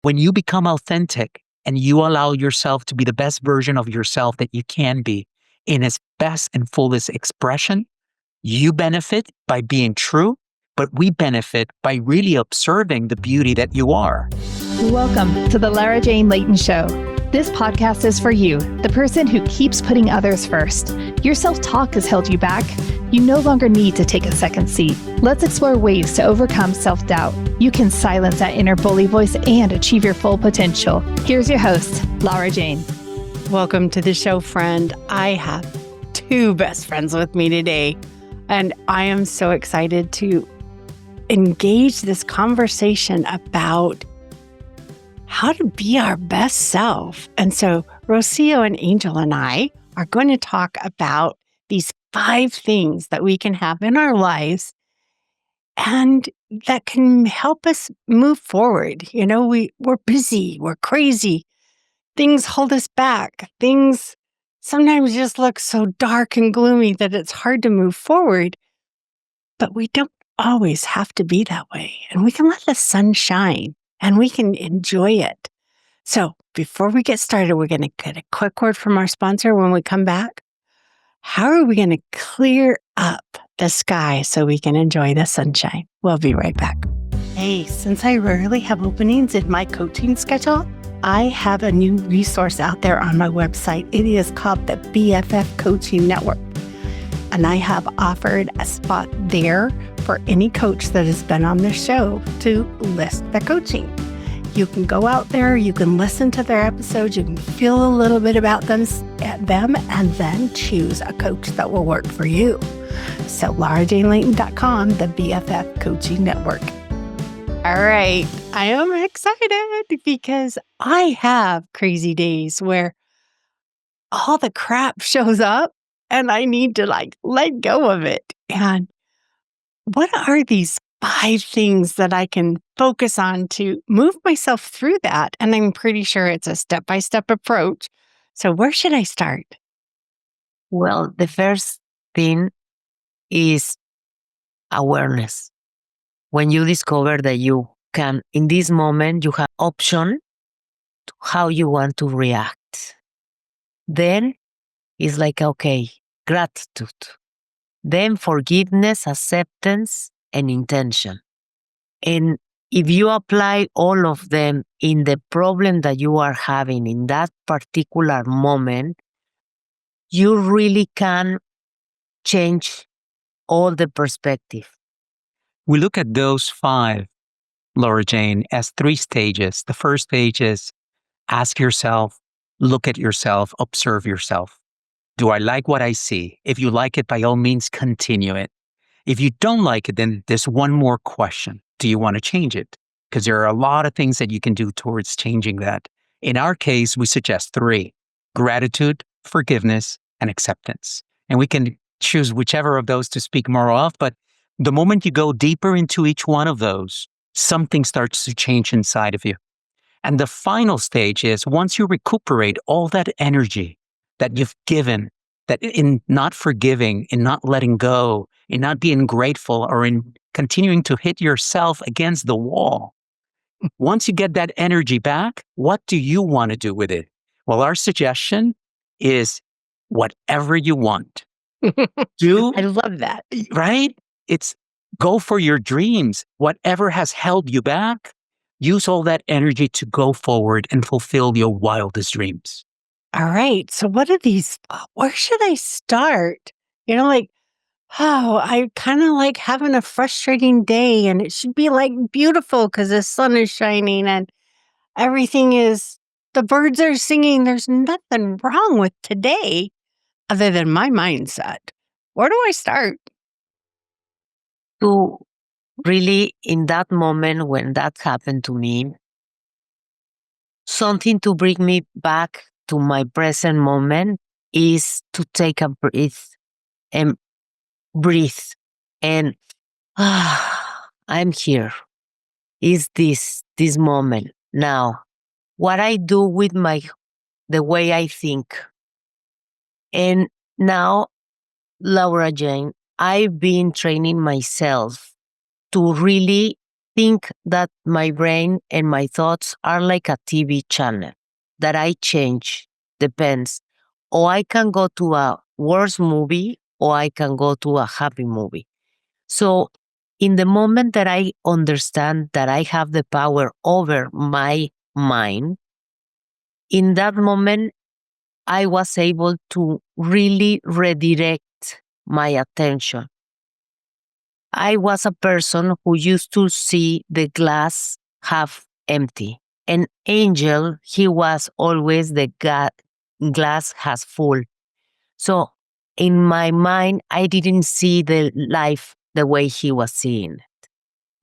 When you become authentic and you allow yourself to be the best version of yourself that you can be in its best and fullest expression, you benefit by being true, but we benefit by really observing the beauty that you are. Welcome to the Lara Jane Layton Show. This podcast is for you, the person who keeps putting others first. Your self-talk has held you back. You no longer need to take a second seat. Let's explore ways to overcome self-doubt. You can silence that inner bully voice and achieve your full potential. Here's your host, Lara Jane. Welcome to the show, friend. I have two best friends with me today, and I am so excited to engage this conversation about how to be our best self. And so Rocio and Angel and I are going to talk about these 5 things that we can have in our lives and that can help us move forward. You know, we're busy, we're crazy. Things hold us back. Things sometimes just look so dark and gloomy that it's hard to move forward. But we don't always have to be that way. And we can let the sun shine and we can enjoy it. So before we get started, we're going to get a quick word from our sponsor. When we come back, how are we going to clear up the sky so we can enjoy the sunshine? We'll be right back. Hey, since I rarely have openings in my coaching schedule, I have a new resource out there on my website. It is called the BFF Coaching Network. And I have offered a spot there for any coach that has been on the show to list the coaching. You can go out there, you can listen to their episodes, you can feel a little bit about them, and then choose a coach that will work for you. So LaraJaneLayton.com, the BFF Coaching Network. All right, I am excited because I have crazy days where all the crap shows up and I need to let go of it. And what are these 5 things that I can focus on to move myself through that? And I'm pretty sure it's a step-by-step approach. So where should I start? Well, the first thing is awareness. When you discover that you can, in this moment, you have option to how you want to react. Then it's like, okay, gratitude. Then forgiveness, acceptance, and intention. And if you apply all of them in the problem that you are having in that particular moment, you really can change all the perspective. We look at those 5, Laura Jane, as 3 stages. The first stage is ask yourself, look at yourself, observe yourself. Do I like what I see? If you like it, by all means, continue it. If you don't like it, then there's one more question. Do you want to change it? Because there are a lot of things that you can do towards changing that. In our case, we suggest 3: gratitude, forgiveness, and acceptance. And we can choose whichever of those to speak more of, but the moment you go deeper into each one of those, something starts to change inside of you. And the final stage is once you recuperate all that energy that you've given, that in not forgiving, in not letting go, in not being grateful, or in continuing to hit yourself against the wall. Once you get that energy back, what do you want to do with it? Well, our suggestion is whatever you want. Do, I love that. right? It's go for your dreams. Whatever has held you back, use all that energy to go forward and fulfill your wildest dreams. All right. So what are these? Where should I start? You know, I kind of like having a frustrating day and it should be beautiful because the sun is shining and the birds are singing. There's nothing wrong with today other than my mindset. Where do I start? To really, in that moment when that happened to me, something to bring me back to my present moment is to take a breath and breathe. And I'm here. Is this moment. Now, what I do with the way I think. And now, Laura Jane, I've been training myself to really think that my brain and my thoughts are like a TV channel that I change, depends. Or I can go to a worse movie or I can go to a happy movie. So in the moment that I understand that I have the power over my mind, in that moment, I was able to really redirect my attention. I was a person who used to see the glass half empty. And Angel, he was always the glass has full. So in my mind, I didn't see the life the way he was seeing it.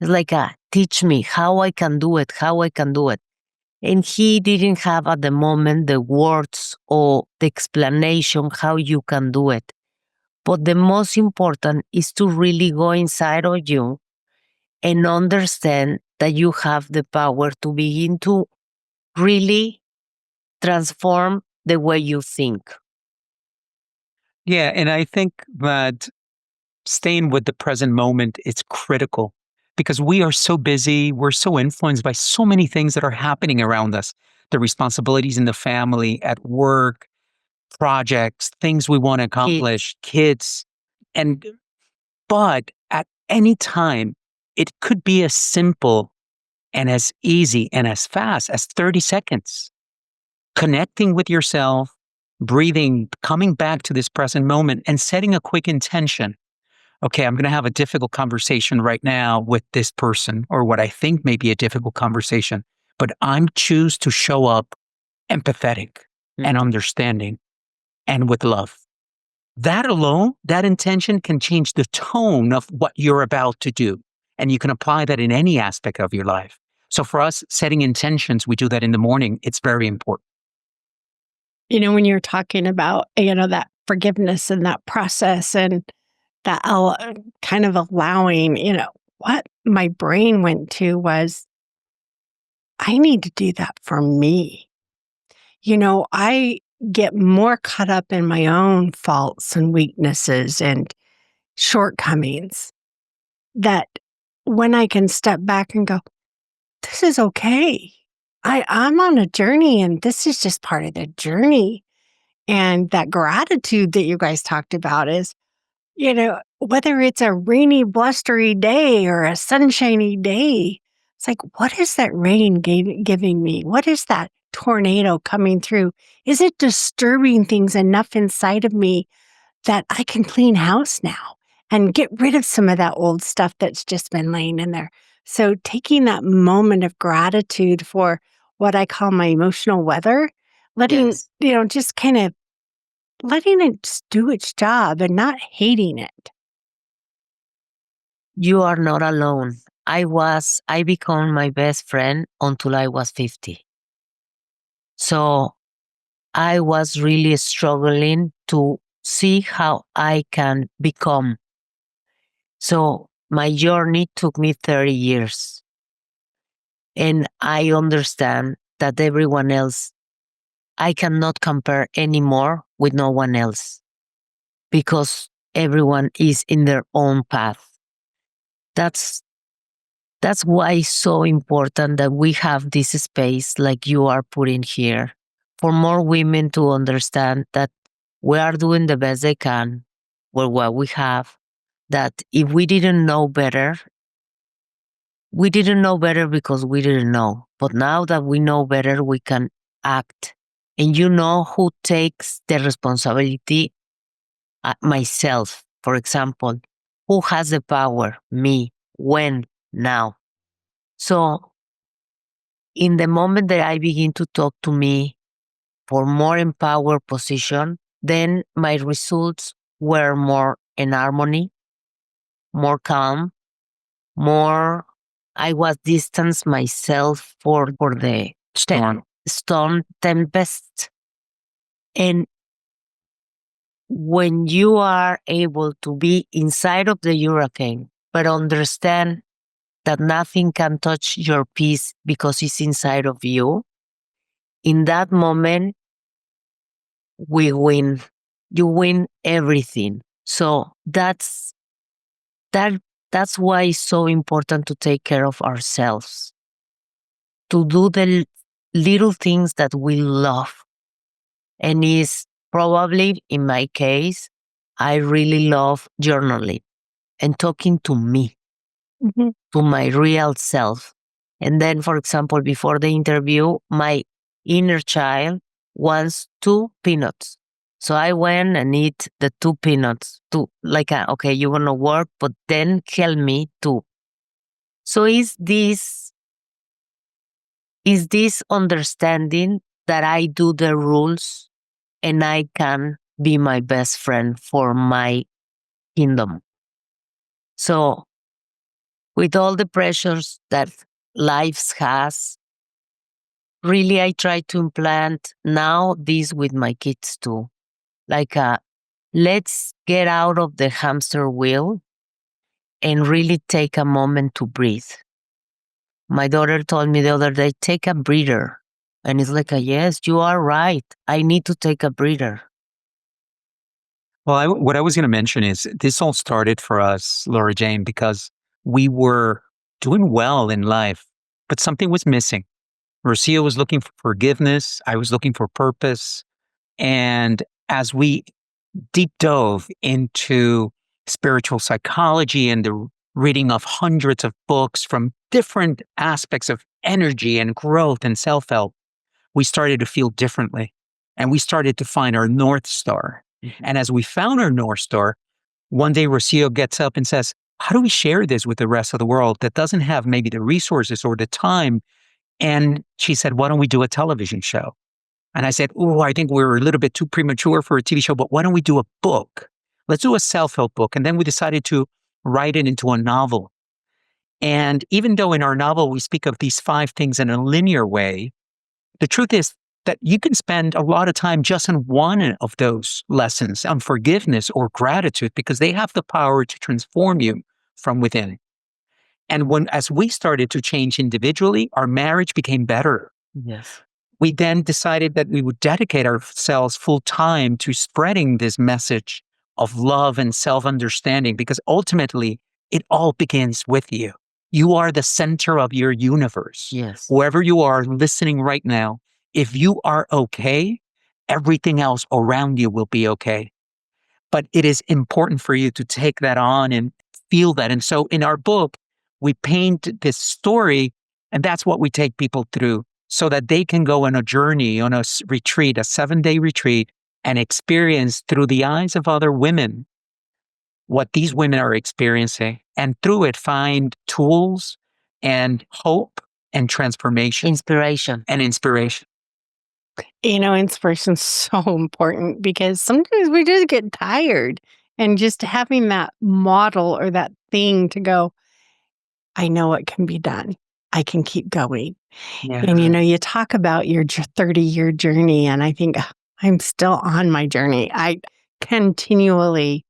It's like, teach me how I can do it, how I can do it. And he didn't have at the moment the words or the explanation how you can do it. But the most important is to really go inside of you and understand that you have the power to begin to really transform the way you think. Yeah. And I think that staying with the present moment is critical because we are so busy. We're so influenced by so many things that are happening around us, the responsibilities in the family, at work, projects, things we want to accomplish, kids. And, but at any time, it could be as simple and as easy and as fast as 30 seconds. Connecting with yourself, breathing, coming back to this present moment and setting a quick intention. Okay, I'm going to have a difficult conversation right now with this person, or what I think may be a difficult conversation, but I'm choose to show up empathetic and understanding and with love. That alone, that intention can change the tone of what you're about to do. And you can apply that in any aspect of your life. So for us, setting intentions, we do that in the morning. It's very important. When you're talking about, that forgiveness and that process and that kind of allowing, what my brain went to was, I need to do that for me. I get more caught up in my own faults and weaknesses and shortcomings that when I can step back and go, this is okay. I'm on a journey and this is just part of the journey. And that gratitude that you guys talked about is, whether it's a rainy, blustery day or a sunshiny day, it's like, what is that rain giving me? What is that tornado coming through? Is it disturbing things enough inside of me that I can clean house now and get rid of some of that old stuff that's just been laying in there? So taking that moment of gratitude for what I call my emotional weather, letting, just kind of letting it just do its job and not hating it. You are not alone. I became my best friend until I was 50. So I was really struggling to see how I can become. So my journey took me 30 years. And I understand that everyone else, I cannot compare anymore with no one else because everyone is in their own path. That's why it's so important that we have this space like you are putting here for more women to understand that we are doing the best they can with what we have, that if we didn't know better, we didn't know better because we didn't know. But now that we know better, we can act. And you know who takes the responsibility? Myself, for example. Who has the power? Me. When? Now. So in the moment that I begin to talk to me for more empowered position, then my results were more in harmony, more calm, more I was distance myself for the storm tempest. And when you are able to be inside of the hurricane, but understand that nothing can touch your peace because it's inside of you, in that moment, we win. You win everything. So that that's why it's so important to take care of ourselves, to do the little things that we love. And is probably, in my case, I really love journaling and talking to me, Mhm. to my real self. And then, for example, before the interview, my inner child wants 2 peanuts. So I went and eat the 2 peanuts to okay, you want to work, but then help me too. So is this understanding that I do the rules and I can be my best friend for my kingdom. So with all the pressures that life has, really I try to implant now this with my kids too. Let's get out of the hamster wheel and really take a moment to breathe. My daughter told me the other day, take a breather. And it's yes, you are right. I need to take a breather. Well, what I was going to mention is this all started for us, Laura Jane, because we were doing well in life, but something was missing. Rocio was looking for forgiveness. I was looking for purpose. And as we deep dove into spiritual psychology and the reading of hundreds of books from different aspects of energy and growth and self-help, we started to feel differently. And we started to find our North Star. And as we found our North Star, one day Rocio gets up and says, how do we share this with the rest of the world that doesn't have maybe the resources or the time? And she said, why don't we do a television show? And I said, oh, I think we're a little bit too premature for a TV show, but why don't we do a book? Let's do a self-help book. And then we decided to write it into a novel. And even though in our novel we speak of these 5 things in a linear way, the truth is that you can spend a lot of time just on one of those lessons on forgiveness or gratitude because they have the power to transform you from within. And as we started to change individually, our marriage became better. Yes. We then decided that we would dedicate ourselves full time to spreading this message of love and self-understanding because ultimately it all begins with you. You are the center of your universe. Yes. Whoever you are listening right now, if you are okay, everything else around you will be okay. But it is important for you to take that on and feel that. And so in our book, we paint this story, and that's what we take people through so that they can go on a journey, on a retreat, a 7-day retreat, and experience through the eyes of other women what these women are experiencing. And through it, find tools and hope and transformation. Inspiration. And inspiration. Inspiration's so important because sometimes we just get tired and just having that model or that thing to go, I know it can be done. I can keep going. Yeah. And, you talk about your 30-year journey, and I think I'm still on my journey. I continually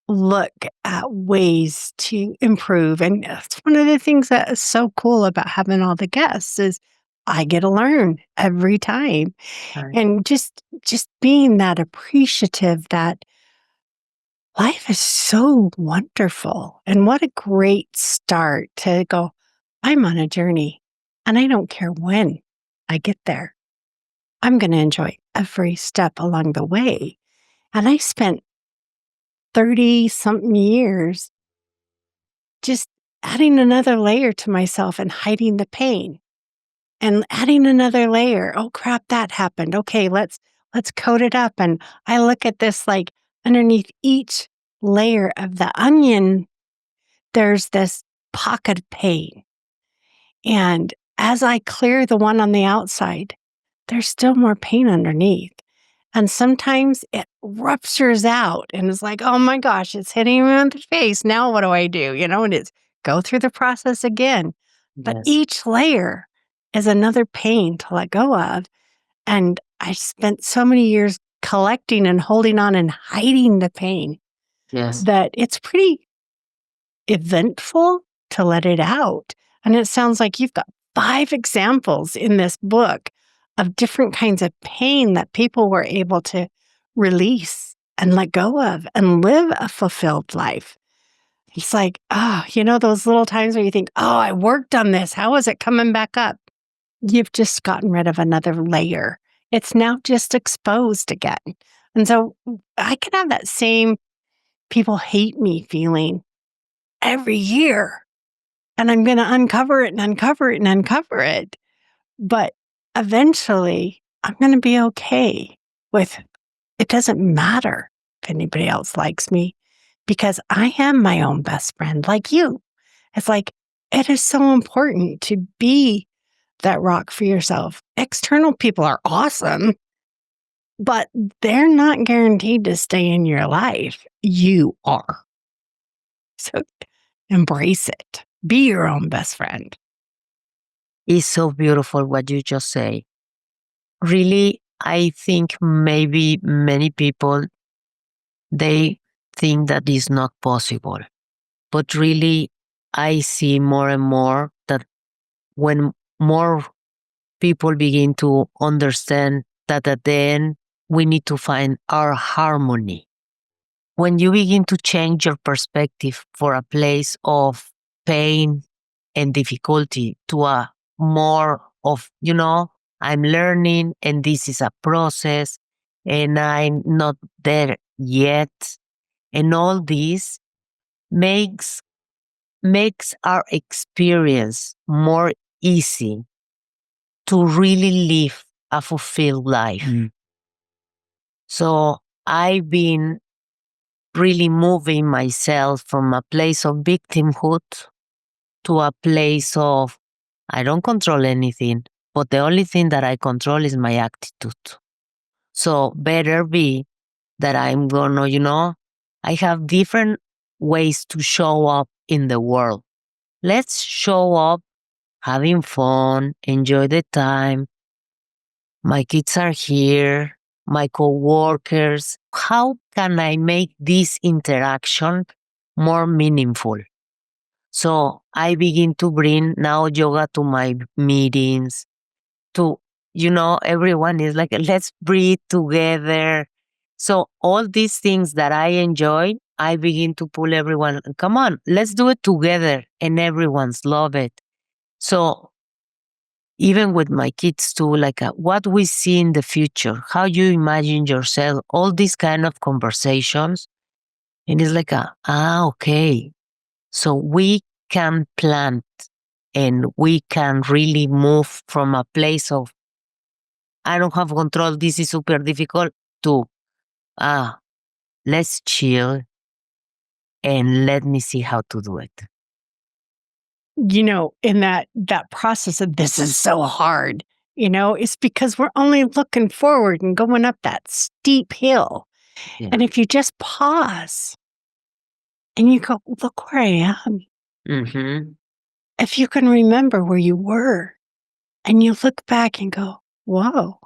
look at ways to improve. And that's one of the things that is so cool about having all the guests is I get to learn every time. Right. And just being that appreciative that life is so wonderful. And what a great start to go, I'm on a journey and I don't care when I get there. I'm going to enjoy every step along the way. And I spent 30-something years just adding another layer to myself and hiding the pain and adding another layer. Oh crap, that happened. Okay, let's coat it up. And I look at this like underneath each layer of the onion, there's this pocket of pain. And as I clear the one on the outside, there's still more pain underneath. And sometimes it ruptures out and it's like, oh my gosh, it's hitting me in the face. Now what do I do? And it's go through the process again. But Yes. each layer is another pain to let go of. And I spent so many years collecting and holding on and hiding the pain Yes. that it's pretty eventful to let it out. And it sounds like you've got 5 examples in this book of different kinds of pain that people were able to release and let go of and live a fulfilled life. It's like, those little times where you think, oh, I worked on this. How is it coming back up? You've just gotten rid of another layer. It's now just exposed again. And so I can have that same people hate me feeling every year. And I'm going to uncover it and uncover it and uncover it. But eventually, I'm going to be okay with it. Doesn't matter if anybody else likes me because I am my own best friend, like you. It's like, it is so important to be that rock for yourself. External people are awesome, but they're not guaranteed to stay in your life. You are. So embrace it. Be your own best friend. It's so beautiful what you just say. Really, I think maybe many people, they think that is not possible. But really, I see more and more that when more people begin to understand that at the end, we need to find our harmony. When you begin to change your perspective for a place of pain and difficulty to a more of, I'm learning and this is a process and I'm not there yet. And all this makes our experience more easy to really live a fulfilled life. So I've been really moving myself from a place of victimhood to a place of I don't control anything, but the only thing that I control is my attitude. So better be that I'm gonna, I have different ways to show up in the world. Let's show up having fun, enjoy the time. My kids are here, my coworkers. How can I make this interaction more meaningful? So I begin to bring now yoga to my meetings, to, everyone is like, let's breathe together. So all these things that I enjoy, I begin to pull everyone, come on, let's do it together. And everyone's love it. So even with my kids too, like what we see in the future, how you imagine yourself, all these kind of conversations. And it's like, okay. So we can plant and we can really move from a place of, I don't have control, this is super difficult, to, let's chill and let me see how to do it. In that process of this is so hard, it's because we're only looking forward and going up that steep hill. Yeah. And if you just pause and you go, look where I am. Mm-hmm. If you can remember where you were and you look back and go, whoa,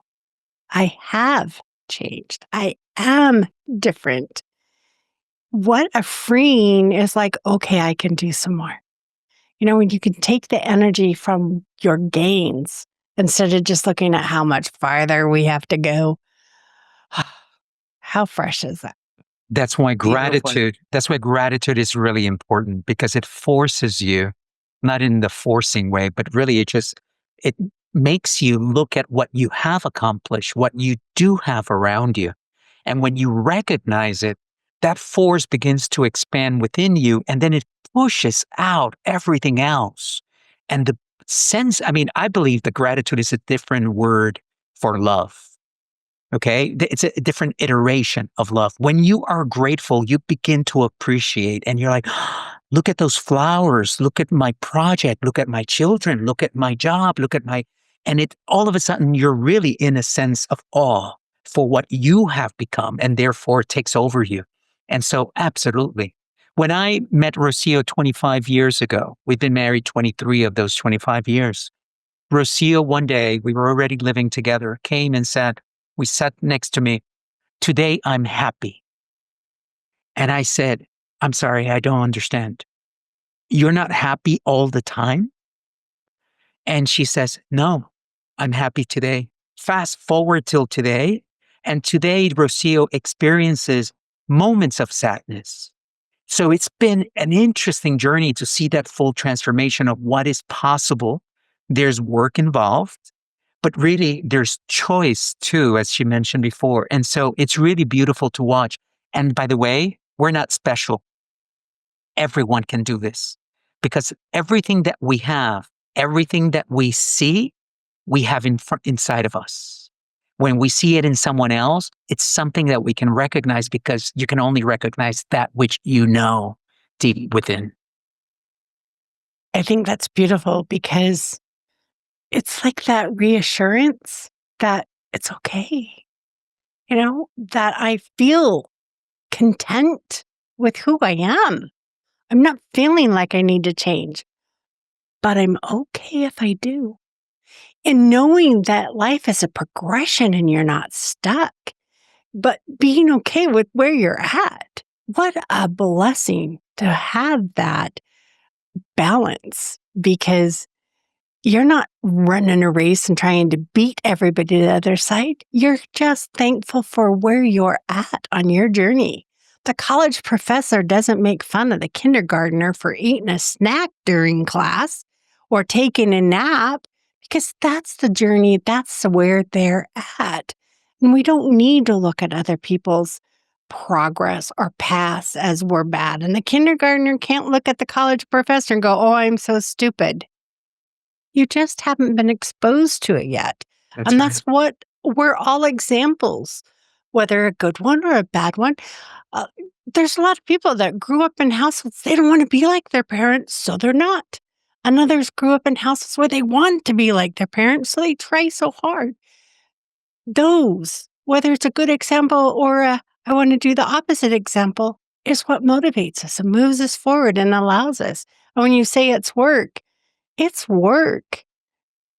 I have changed. I am different. What a freeing is like, okay, I can do some more. When you can take the energy from your gains instead of just looking at how much farther we have to go. How fresh is that? That's why gratitude is really important, because it forces you, not in the forcing way, but really it makes you look at what you have accomplished, what you do have around you. And when you recognize it, that force begins to expand within you, and then it pushes out everything else. And the sense, I believe that gratitude is a different word for love. Okay. It's a different iteration of love. When you are grateful, you begin to appreciate, and you're like, look at those flowers, look at my project, look at my children, look at my job, and it all of a sudden you're really in a sense of awe for what you have become, and therefore it takes over you. And so absolutely. When I met Rocio 25 years ago, we've been married 23 of those 25 years. Rocio, one day, we were already living together, came and said, we sat next to me, today I'm happy. And I said, I'm sorry, I don't understand. You're not happy all the time? And she says, no, I'm happy today. Fast forward till today. And today, Rocio experiences moments of sadness. So it's been an interesting journey to see that full transformation of what is possible. There's work involved, but really there's choice too, as she mentioned before. And so it's really beautiful to watch. And by the way, we're not special. Everyone can do this because everything that we have, everything that we see, we have inside of us. When we see it in someone else, it's something that we can recognize because you can only recognize that which you know deep within. I think that's beautiful because it's like that reassurance that it's okay, that I feel content with who I am. I'm not feeling like I need to change, but I'm okay if I do. And knowing that life is a progression and you're not stuck, but being okay with where you're at. What a blessing to have that balance because you're not running a race and trying to beat everybody to the other side. You're just thankful for where you're at on your journey. The college professor doesn't make fun of the kindergartner for eating a snack during class or taking a nap because that's the journey, that's where they're at. And we don't need to look at other people's progress or paths as we're bad. And the kindergartner can't look at the college professor and go, oh, I'm so stupid. You just haven't been exposed to it yet. That's what we're all examples, whether a good one or a bad one. There's a lot of people that grew up in households, they don't want to be like their parents, so they're not. And others grew up in houses where they want to be like their parents, so they try so hard. Those, whether it's a good example or I want to do the opposite example, is what motivates us and moves us forward and allows us. And when you say it's work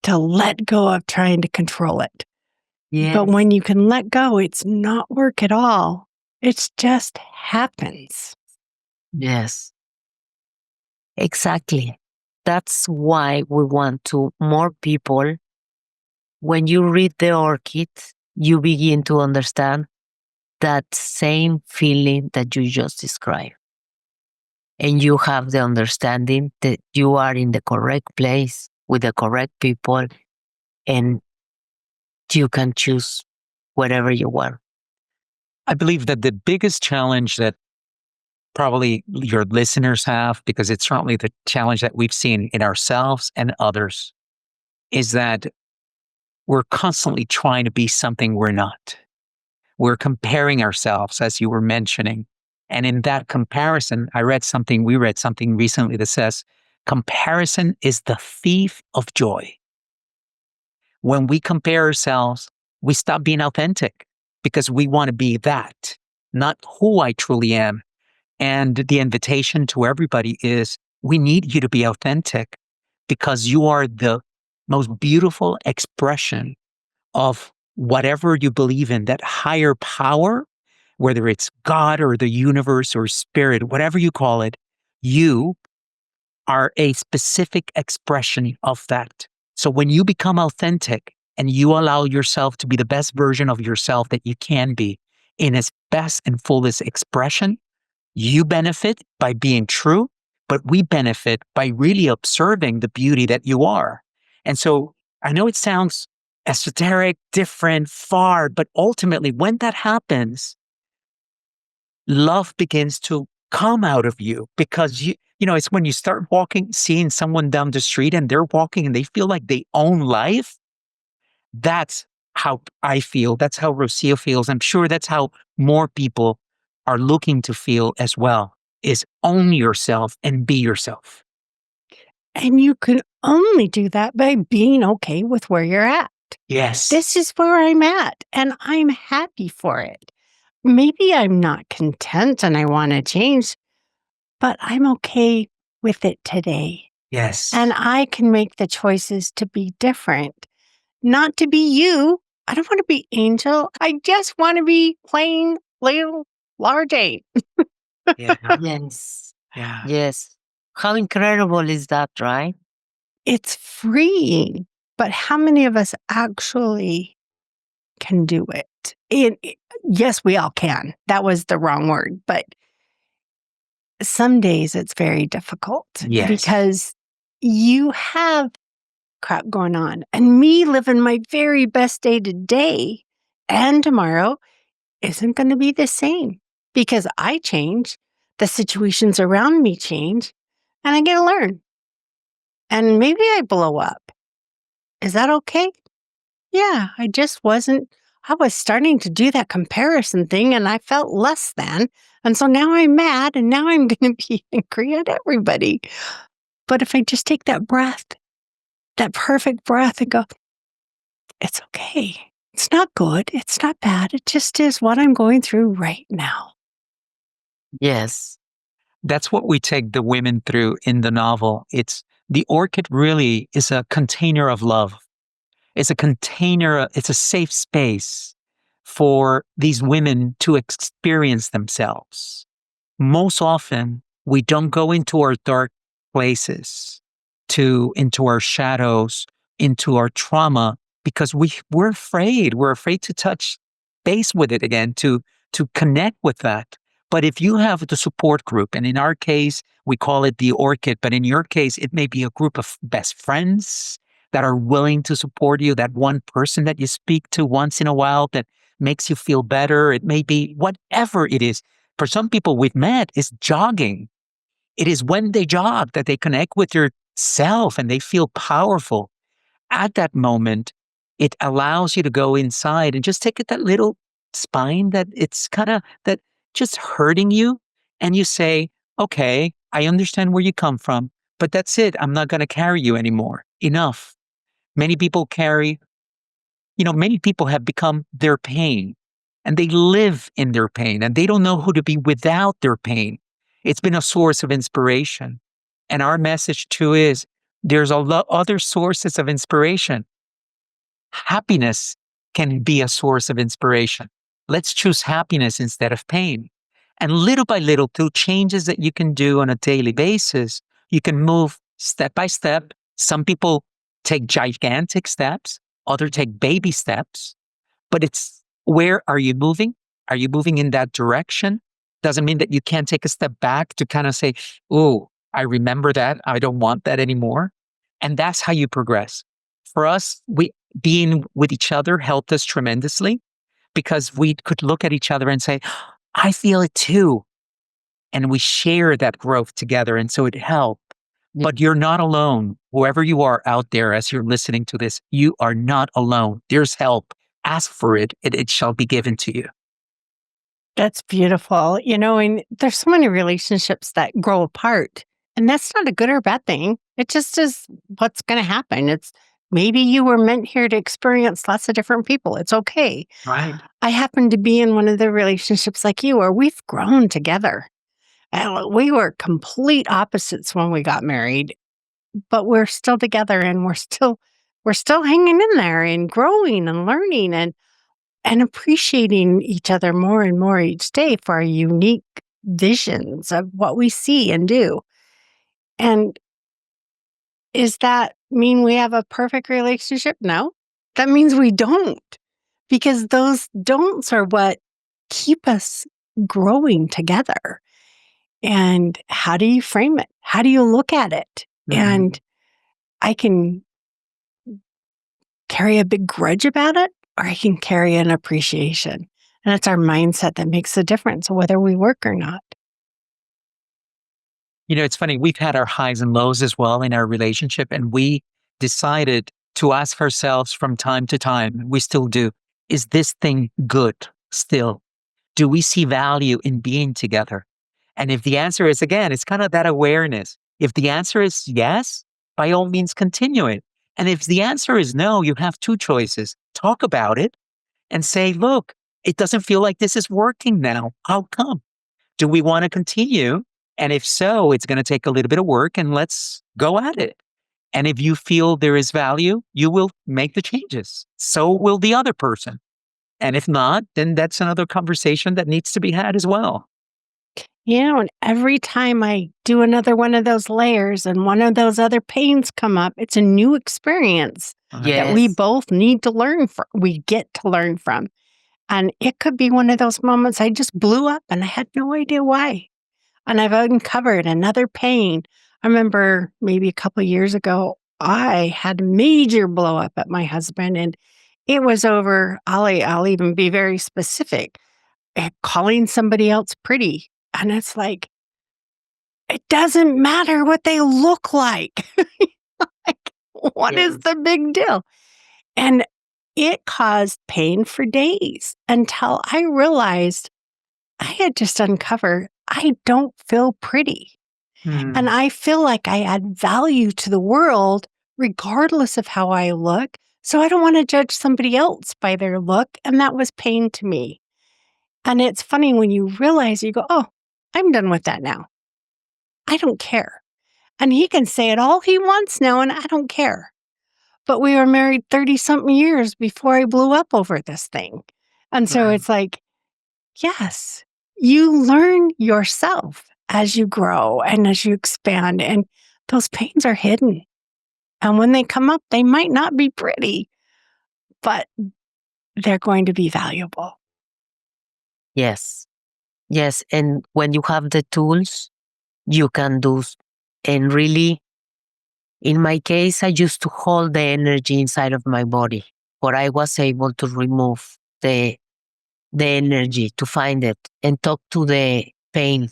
to let go of trying to control it. Yes. But when you can let go, it's not work at all. It just happens. Yes. Exactly. That's why we want to more people. When you read the Orchid, you begin to understand that same feeling that you just described. And you have the understanding that you are in the correct place with the correct people and you can choose whatever you want. I believe that the biggest challenge that probably your listeners have, because it's certainly the challenge that we've seen in ourselves and others, is that we're constantly trying to be something we're not. We're comparing ourselves, as you were mentioning. And in that comparison, we read something recently that says, comparison is the thief of joy. When we compare ourselves, we stop being authentic because we want to be that, not who I truly am. And the invitation to everybody is we need you to be authentic because you are the most beautiful expression of whatever you believe in, that higher power, whether it's God or the universe or spirit, whatever you call it, you are a specific expression of that. So when you become authentic and you allow yourself to be the best version of yourself that you can be in its best and fullest expression, you benefit by being true, but we benefit by really observing the beauty that you are. And so I know it sounds esoteric, different, far, but ultimately when that happens, love begins to come out of you because it's when you start seeing someone down the street and they're walking and they feel like they own life. That's how I feel. That's how Rocio feels. I'm sure that's how more people are looking to feel as well, is own yourself and be yourself. And you can only do that by being okay with where you're at. Yes. This is where I'm at, and I'm happy for it. Maybe I'm not content and I want to change, but I'm okay with it today. Yes. And I can make the choices to be different, not to be you. I don't want to be Angel. I just want to be plain little large A. Yeah. Yes. Yeah. Yes. How incredible is that, right? It's freeing, but how many of us actually can do it? Yes, we all can. That was the wrong word, but some days it's very difficult Yes. because you have crap going on. And me living my very best day today and tomorrow isn't going to be the same because I change, the situations around me change, and I get to learn. And maybe I blow up. Is that okay? Yeah, I was starting to do that comparison thing and I felt less than. And so now I'm mad and now I'm going to be angry at everybody. But if I just take that breath, that perfect breath and go, it's okay. It's not good. It's not bad. It just is what I'm going through right now. Yes. That's what we take the women through in the novel. It's the orchid really is a container of love. It's a container, it's a safe space for these women to experience themselves. Most often, we don't go into our dark places, into our shadows, into our trauma, because we're afraid. We're afraid to touch base with it again, to connect with that. But if you have the support group, and in our case, we call it the Orchid, but in your case, it may be a group of best friends that are willing to support you, that one person that you speak to once in a while that makes you feel better. It may be whatever it is. For some people we've met, is jogging. It is when they jog that they connect with their self and they feel powerful. At that moment, it allows you to go inside and just take it that little spine that it's kind of that just hurting you. And you say, okay, I understand where you come from, but that's it. I'm not going to carry you anymore. Enough. Many people carry, many people have become their pain and they live in their pain and they don't know who to be without their pain. It's been a source of inspiration. And our message too is there's a lot other sources of inspiration. Happiness can be a source of inspiration. Let's choose happiness instead of pain. And little by little, through changes that you can do on a daily basis, you can move step by step. Some people take gigantic steps, others take baby steps, but it's where are you moving? Are you moving in that direction? Doesn't mean that you can't take a step back to kind of say, oh, I remember that. I don't want that anymore. And that's how you progress. For us, being with each other helped us tremendously because we could look at each other and say, I feel it too. And we share that growth together. And so it helped. But you're not alone. Whoever you are out there as you're listening to this, you are not alone. There's help. Ask for it, and it shall be given to you. That's beautiful. And there's so many relationships that grow apart. And that's not a good or bad thing. It just is what's going to happen. It's maybe you were meant here to experience lots of different people. It's okay. Right. I happen to be in one of the relationships like you where we've grown together. And we were complete opposites when we got married, but we're still together and we're still hanging in there and growing and learning and appreciating each other more and more each day for our unique visions of what we see and do. And does that mean we have a perfect relationship? No, that means we don't, because those don'ts are what keep us growing together. And how do you frame it? How do you look at it? Mhm. And I can carry a big grudge about it, or I can carry an appreciation. And it's our mindset that makes the difference, whether we work or not. It's funny. We've had our highs and lows as well in our relationship, and we decided to ask ourselves from time to time, we still do, is this thing good still? Do we see value in being together? And if the answer is, again, it's kind of that awareness. If the answer is yes, by all means, continue it. And if the answer is no, you have two choices. Talk about it and say, look, it doesn't feel like this is working now. How come? Do we want to continue? And if so, it's going to take a little bit of work and let's go at it. And if you feel there is value, you will make the changes. So will the other person. And if not, then that's another conversation that needs to be had as well. And every time I do another one of those layers and one of those other pains come up, it's a new experience that we Yes. both need to learn from. We get to learn from. And it could be one of those moments I just blew up and I had no idea why. and I've uncovered another pain. I remember maybe a couple of years ago, I had a major blow up at my husband, and it was over. I'll even be very specific, calling somebody else pretty. And it's like, it doesn't matter what they look like. Like, what is Yes. the big deal? And it caused pain for days until I realized I had just uncovered I don't feel pretty. And I feel like I add value to the world regardless of how I look. So I don't want to judge somebody else by their look. And that was pain to me. And it's funny when you realize, you go, oh, I'm done with that now. I don't care. And he can say it all he wants now, and I don't care. But we were married 30 something years before I blew up over this thing. And so Right. it's like, yes, you learn yourself as you grow and as you expand, and those pains are hidden. And when they come up, they might not be pretty, but they're going to be valuable. Yes. Yes. And when you have the tools, you can do. And really, in my case, I used to hold the energy inside of my body, but I was able to remove the energy to find it and talk to the pain.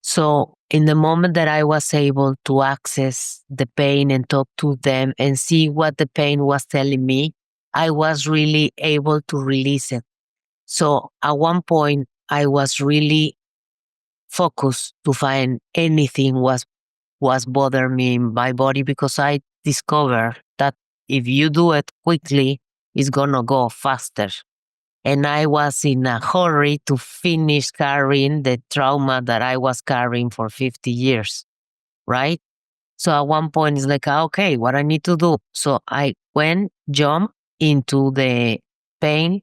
So in the moment that I was able to access the pain and talk to them and see what the pain was telling me, I was really able to release it. So at one point, I was really focused to find anything was bothering me in my body, because I discovered that if you do it quickly, it's gonna go faster. And I was in a hurry to finish carrying the trauma that I was carrying for 50 years, right? So at one point, it's like, okay, what I need to do. So I jump into the pain.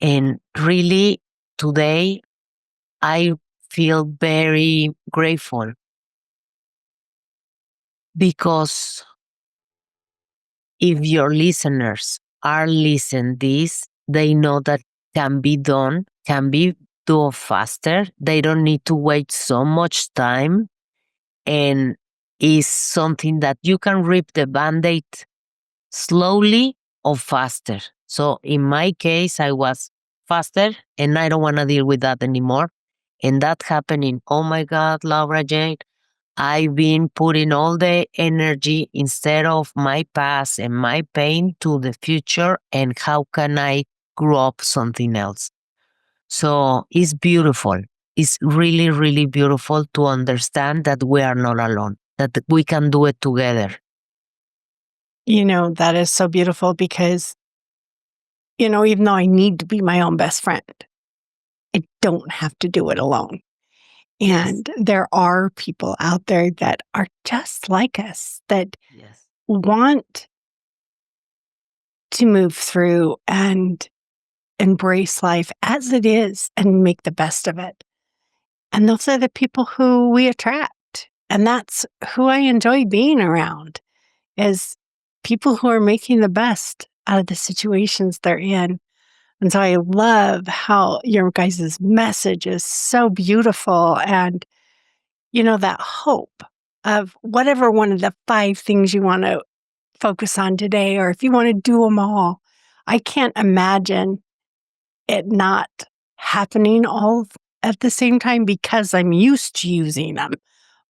And really, today, I feel very grateful, because if your listeners are listening this, they know that can be done faster. They don't need to wait so much time, and is something that you can rip the band-aid slowly or faster. So in my case, I was faster, and I don't want to deal with that anymore. And that happening, oh my God, Laura Jane, I've been putting all the energy instead of my past and my pain to the future, and how can I grow up something else. So it's beautiful. It's really, really beautiful to understand that we are not alone, that we can do it together. That is so beautiful because, even though I need to be my own best friend, I don't have to do it alone. And there are people out there that are just like us, that Yes. want to move through and embrace life as it is and make the best of it. And those are the people who we attract. And that's who I enjoy being around, is people who are making the best out of the situations they're in. And so I love how your guys' message is so beautiful. And, that hope of whatever one of the 5 things you want to focus on today, or if you want to do them all, I can't imagine it not happening all at the same time because I'm used to using them.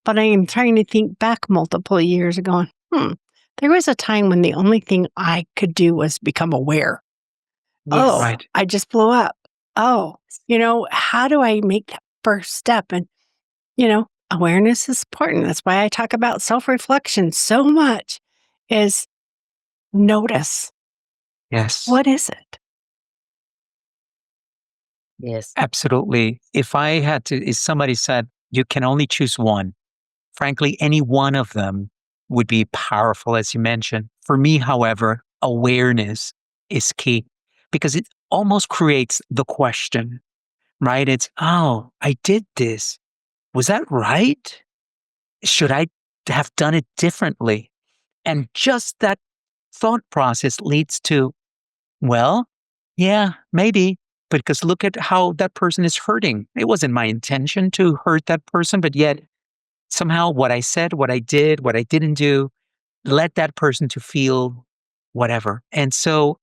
But I am trying to think back multiple years ago, there was a time when the only thing I could do was become aware. Yes. Oh, Right. I just blew up. Oh, how do I make that first step? And, awareness is important. That's why I talk about self-reflection so much, is notice. Yes. What is it? Yes. Absolutely. If somebody said you can only choose one, frankly, any one of them would be powerful, as you mentioned. For me, however, awareness is key, because it almost creates the question, right? It's, oh, I did this. Was that right? Should I have done it differently? And just that thought process leads to, well, yeah, maybe. because look at how that person is hurting. It wasn't my intention to hurt that person, but yet somehow what I said, what I did, what I didn't do, led that person to feel whatever. And so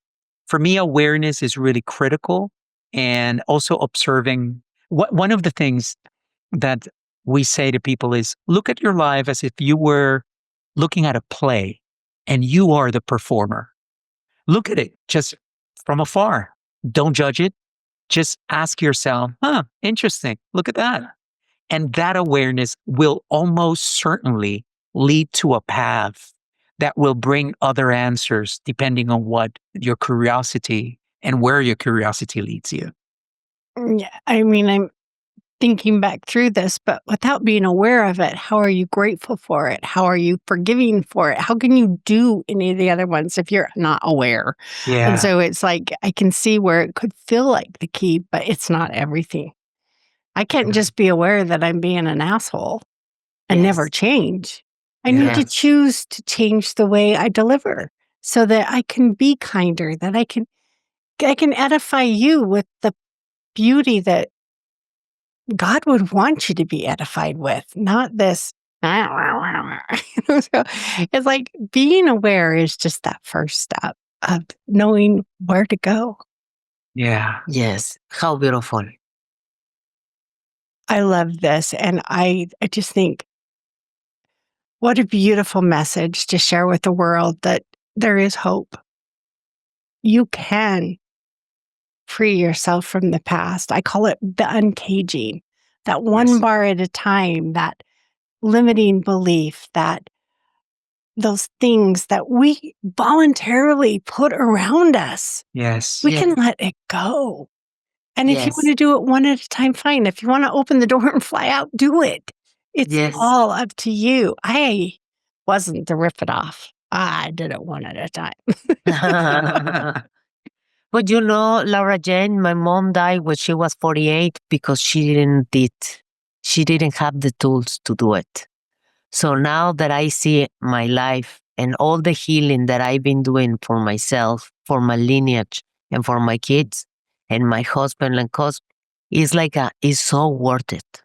for me, awareness is really critical, and also observing. One of the things that we say to people is look at your life as if you were looking at a play and you are the performer. Look at it just from afar. Don't judge it. Just ask yourself, interesting. Look at that. And that awareness will almost certainly lead to a path that will bring other answers depending on what your curiosity and where your curiosity leads you. Yeah, I mean, I'm thinking back through this, but without being aware of it, how are you grateful for it? How are you forgiving for it? How can you do any of the other ones if you're not aware? Yeah. And so it's like, I can see where it could feel like the key, but it's not everything. I can't just be aware that I'm being an asshole and never change. I need to Yes. choose to change the way I deliver so that I can be kinder, that I can edify you with the beauty that God would want you to be edified with, not this. So it's like being aware is just that first step of knowing where to go. Yeah. Yes. How beautiful. I love this. And I just think, what a beautiful message to share with the world that there is hope. You can free yourself from the past. I call it the uncaging, that one Yes. bar at a time, that limiting belief, that those things that we voluntarily put around us. Yes. We Yes. can let it go. And if you Yes. want to do it one at a time, fine. If you want to open the door and fly out, do it. It's Yes. all up to you. I wasn't to rip it off. I did it one at a time. But you know, Laura Jane, my mom died when she was 48 because she didn't have the tools to do it. So now that I see my life and all the healing that I've been doing for myself, for my lineage, and for my kids, and my husband and cause, it's so worth it.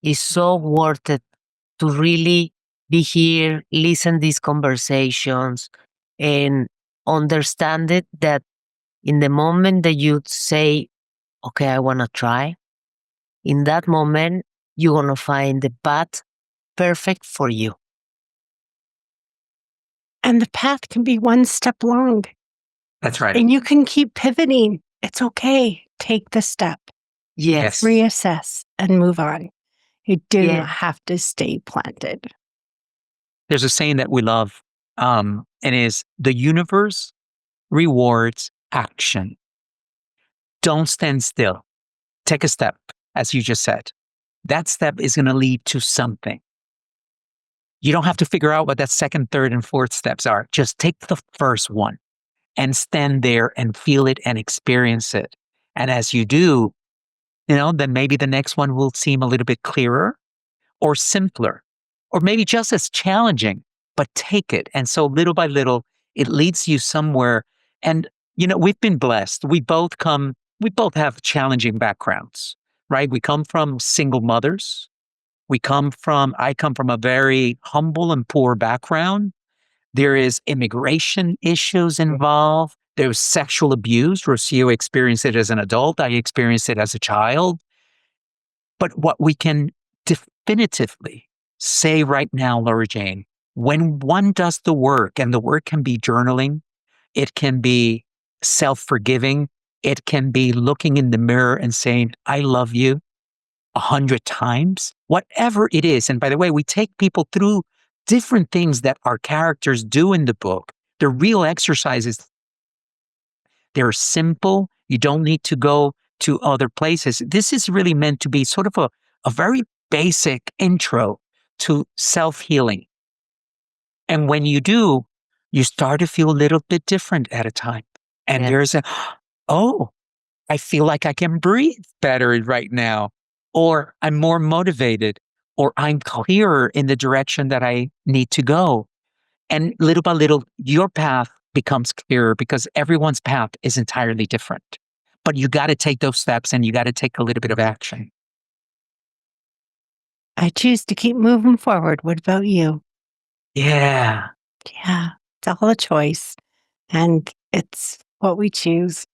It's so worth it to really be here, listen these conversations, and understand it that in the moment that you say, okay, I want to try, in that moment, you're going to find the path perfect for you. And the path can be one step long. That's right. And you can keep pivoting. It's okay. Take the step, Yes. reassess, and move on. You do Yeah. not have to stay planted. There's a saying that we love, and is the universe rewards action. Don't stand still. Take a step, as you just said. That step is going to lead to something. You don't have to figure out what that second, third, and fourth steps are. Just take the first one and stand there and feel it and experience it. And as you do, then maybe the next one will seem a little bit clearer or simpler, or maybe just as challenging, but take it. And so little by little, it leads you somewhere. And, we've been blessed. We both have challenging backgrounds, right? We come from single mothers. I come from a very humble and poor background. There is immigration issues involved. There's sexual abuse. Rocio experienced it as an adult. I experienced it as a child. But what we can definitively say right now, Laura Jane, when one does the work, and the work can be journaling, it can be self-forgiving, it can be looking in the mirror and saying, I love you 100 times, whatever it is. And by the way, we take people through different things that our characters do in the book. They're real exercises. They're simple. You don't need to go to other places. This is really meant to be sort of a very basic intro to self-healing. And when you do, you start to feel a little bit different at a time. And Yeah. there's I feel like I can breathe better right now, or I'm more motivated, or I'm clearer in the direction that I need to go. And little by little, your path becomes clearer because everyone's path is entirely different. But you got to take those steps and you got to take a little bit of action. I choose to keep moving forward. What about you? Yeah. Yeah, it's all a choice, and it's what we choose.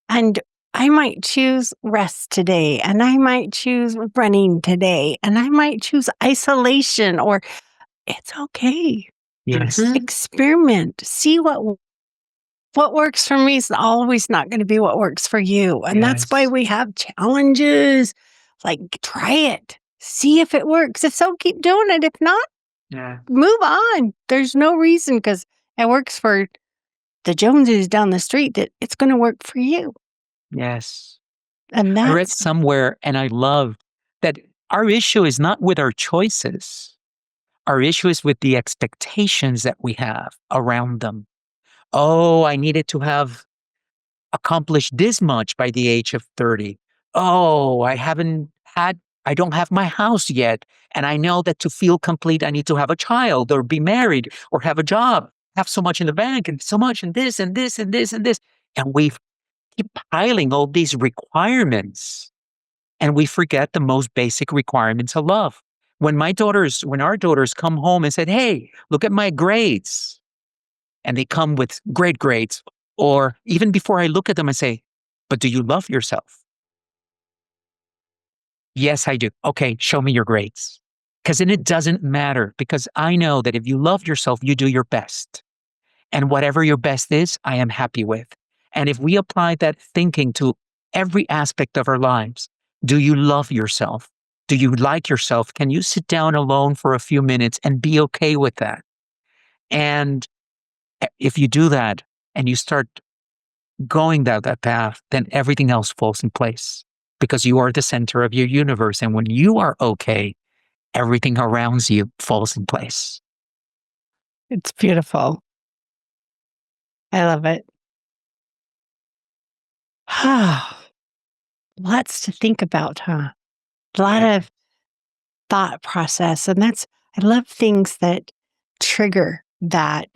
And I might choose rest today, and I might choose running today, and I might choose isolation, or it's okay. Yes. Experiment. See what works for me is always not going to be what works for you. And that's why Yes. we have challenges. Like, try it. See if it works. If so, keep doing it. If not, Yeah. move on. There's no reason, because it works for the Joneses down the street, that it's going to work for you. Yes. And I read that's somewhere, and I love that our issue is not with our choices. Our issue is with the expectations that we have around them. Oh, I needed to have accomplished this much by the age of 30. Oh, I don't have my house yet. And I know that to feel complete, I need to have a child or be married or have a job, have so much in the bank and so much and this and this and this and this. And we keep piling all these requirements, and we forget the most basic requirements of love. When our daughters come home and said, "Hey, look at my grades," and they come with great grades, or even before I look at them and say, "But do you love yourself?" "Yes, I do." "Okay, show me your grades." Because then it doesn't matter, because I know that if you love yourself, you do your best. And whatever your best is, I am happy with. And if we apply that thinking to every aspect of our lives, do you love yourself? Do you like yourself? Can you sit down alone for a few minutes and be okay with that? And if you do that and you start going down that path, then everything else falls in place, because you are the center of your universe. And when you are okay, everything around you falls in place. It's beautiful. I love it. Lots to think about, huh? A lot of thought process. And I love things that trigger that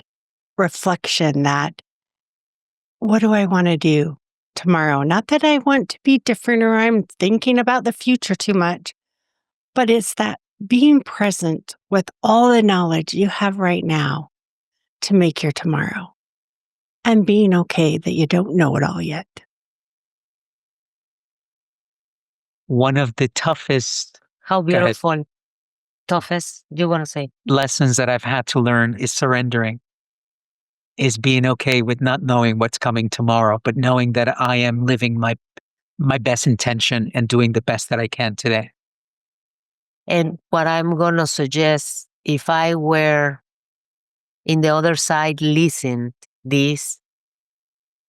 reflection, that what do I want to do tomorrow? Not that I want to be different or I'm thinking about the future too much, but it's that being present with all the knowledge you have right now to make your tomorrow, and being okay that you don't know it all yet. One of the toughest How Go ahead. beautiful. Toughest, you want to say? lessons that I've had to learn is surrendering, is being okay with not knowing what's coming tomorrow, but knowing that I am living my best intention and doing the best that I can today. And what I'm going to suggest, if I were in the other side, listen this,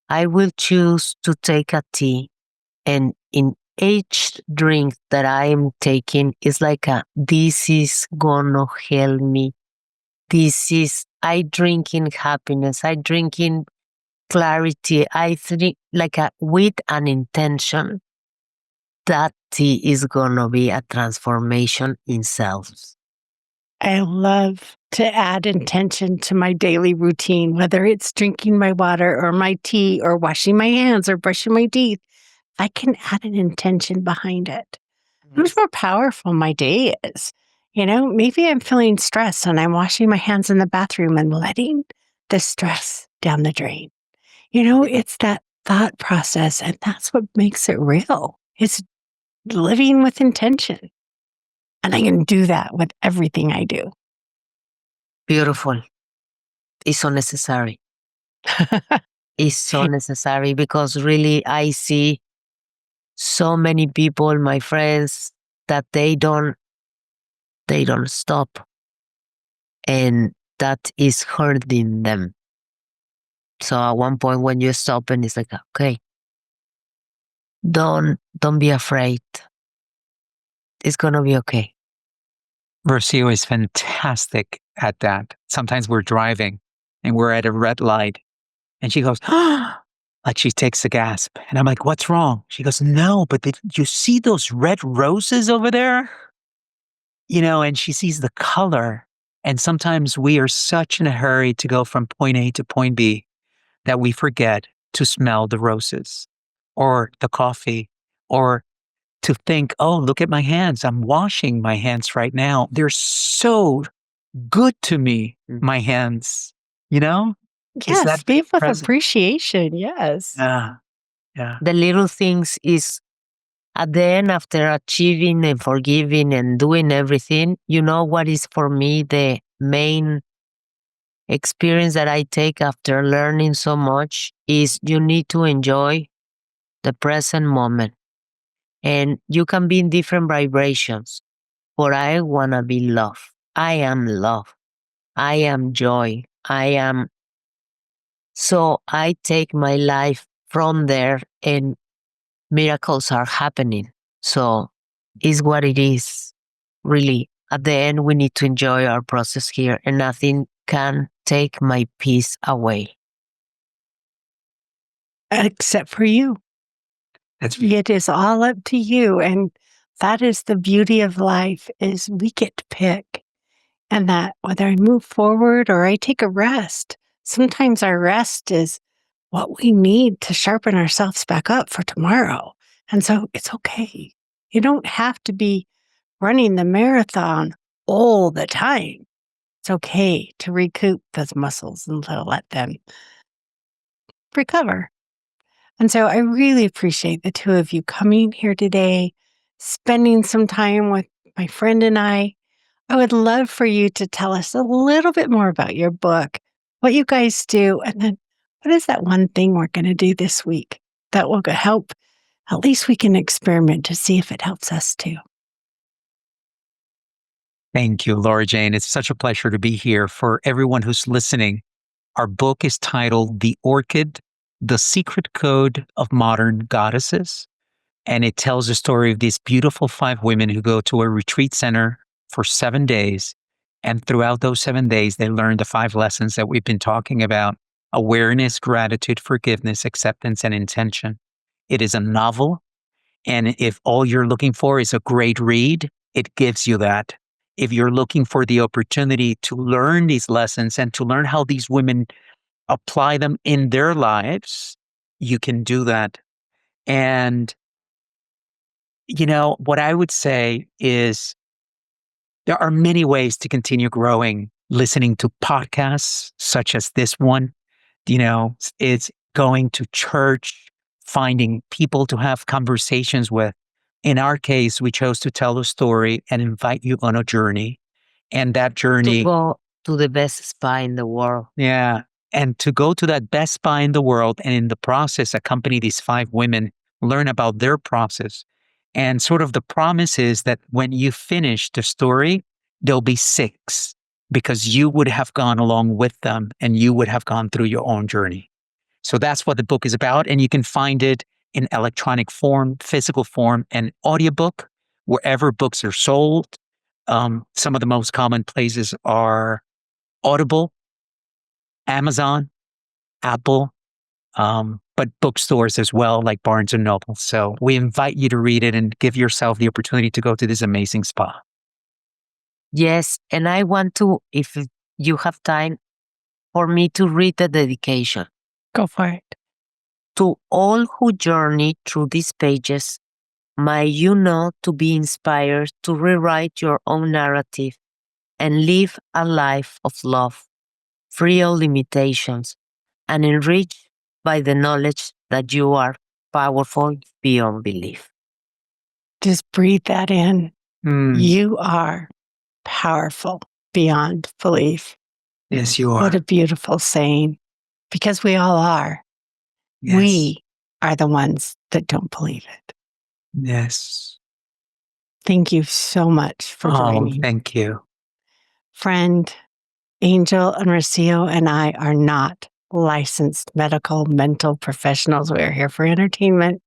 I will choose to take a tea, and in each drink that I am taking is like this is gonna help me. I drinking happiness. I drinking clarity. I think with an intention. That tea is gonna be a transformation in self. I love to add intention to my daily routine, whether it's drinking my water or my tea or washing my hands or brushing my teeth. I can add an intention behind it. How much more powerful my day is. Maybe I'm feeling stressed and I'm washing my hands in the bathroom and letting the stress down the drain. It's that thought process, and that's what makes it real. It's living with intention. And I can do that with everything I do. Beautiful. It's so necessary. It's so necessary, because really I see so many people, my friends, that they don't stop, and that is hurting them. So at one point when you stop, and it's like, okay, don't be afraid. It's gonna be okay. Rocio is fantastic at that. Sometimes we're driving and we're at a red light and she goes, like she takes a gasp. And I'm like, "What's wrong?" She goes, "No, but did you see those red roses over there?" And she sees the color. And sometimes we are such in a hurry to go from point A to point B that we forget to smell the roses or the coffee, or to think, oh, look at my hands. I'm washing my hands right now. They're so good to me, my hands. You know? Is Yes, that speak with present? appreciation. Yes. Yeah. Yeah. The little things is at the end, after achieving and forgiving and doing everything, you know what is for me the main experience that I take after learning so much is you need to enjoy the present moment. And you can be in different vibrations, but I want to be love. I am love. I am joy. I am. So I take my life from there and miracles are happening. So is what it is. Really, at the end, we need to enjoy our process here and nothing can take my peace away. Except for you. It is all up to you. And that is the beauty of life is we get to pick. And that whether I move forward or I take a rest, sometimes our rest is what we need to sharpen ourselves back up for tomorrow. And so it's okay. You don't have to be running the marathon all the time. It's okay to recoup those muscles and to let them recover. And so I really appreciate the two of you coming here today, spending some time with my friend and I. I would love for you to tell us a little bit more about your book, what you guys do, and then what is that one thing we're going to do this week that will help? At least we can experiment to see if it helps us too. Thank you, Laura Jane. It's such a pleasure to be here. For everyone who's listening, our book is titled The Orchid, The Secret Code of Modern Goddesses. And it tells the story of these beautiful 5 women who go to a retreat center for 7 days. And throughout those 7 days, they learn the 5 lessons that we've been talking about: awareness, gratitude, forgiveness, acceptance, and intention. It is a novel. And if all you're looking for is a great read, it gives you that. If you're looking for the opportunity to learn these lessons and to learn how these women apply them in their lives, you can do that. And, you know, what I would say is there are many ways to continue growing. Listening to podcasts such as this one, you know, it's going to church, finding people to have conversations with. In our case, we chose to tell a story and invite you on a journey. And that journey, To go to the best spa in the world. yeah, and to go to that best spa in the world, and in the process, accompany these 5 women, learn about their process. And sort of the promise is that when you finish the story, there'll be 6, because you would have gone along with them and you would have gone through your own journey. So that's what the book is about. And you can find it in electronic form, physical form, and audiobook, wherever books are sold. Some of the most common places are Audible, Amazon, Apple, but bookstores as well, like Barnes & Noble. So we invite you to read it and give yourself the opportunity to go to this amazing spa. Yes, and I want to, if you have time, for me to read the dedication. Go for it. To all who journey through these pages, may you know to be inspired to rewrite your own narrative and live a life of love, free of limitations, and enriched by the knowledge that you are powerful beyond belief. Just breathe that in. Mm, You are powerful beyond belief. yes, you are. What a beautiful saying, because we all are. Yes. We are the ones that don't believe it. Yes. Thank you so much for joining. Thank you. Friend, Angel and Rocio and I are not licensed medical mental professionals. We are here for entertainment.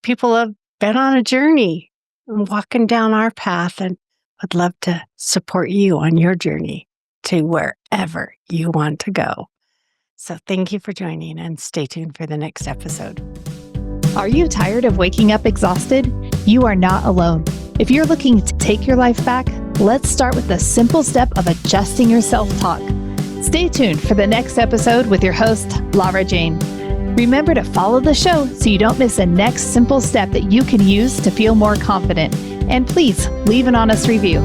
People have been on a journey and walking down our path, and would love to support you on your journey to wherever you want to go. So thank you for joining, and stay tuned for the next episode. Are you tired of waking up exhausted? You are not alone. If you're looking to take your life back, let's start with the simple step of adjusting your self-talk. Stay tuned for the next episode with your host, Laura Jane. Remember to follow the show so you don't miss a next simple step that you can use to feel more confident. And please leave an honest review.